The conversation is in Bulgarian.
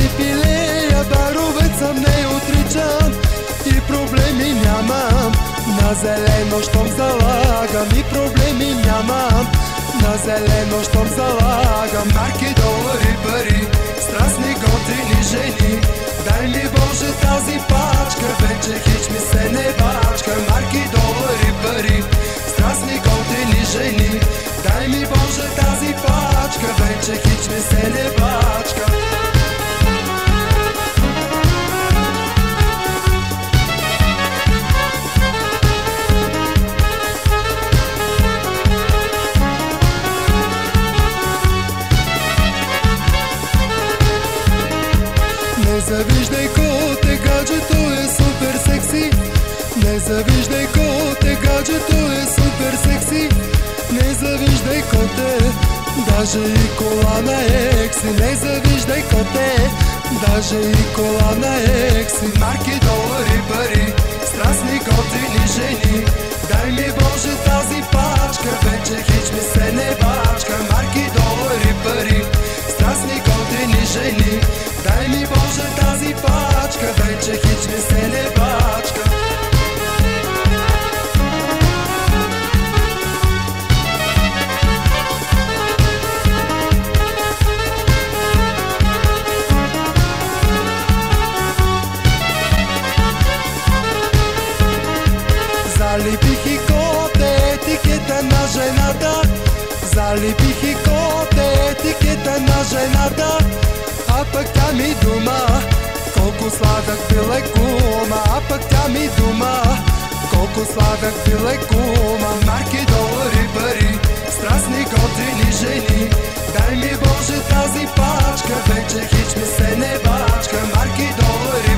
пари пилея, даровец съм, не отричам и проблеми нямам. На зелено щом залагам и проблеми нямам. На зелено щом залагам. Марки, долари, пари, страстни готини жени. Дай ми Боже тази пачка, вече хич ми се не бачка. Марки, долари, пари, страстни готини жени. Дай ми Боже тази пачка, вече хич ми се не бачка. Не завиждай коте, гаджето е супер секси. Не завиждай коте, гаджето е супер секси. Не завиждай коте, даже и кола на екси. Не завиждай коте, даже и кола на екси. Марки, долари, пари, страстни готини жени. Дай ми Боже тази пачка, вече хич ми се не бачка. Марки, долари, пари, страстни готини жени. Дай ми Боже тази пачка, вече хич ми се не бачка. Залепих и коте етикета на жената. Залепих и коте етикета на жената. А пък тя ми дума, колко сладък бил е кума. А пък тя ми дума, колко сладък бил е кума. Марки, долари, пари, страстни готини жени. Дай ми Боже тази пачка, вече хич ми се не бачка. Марки, долари,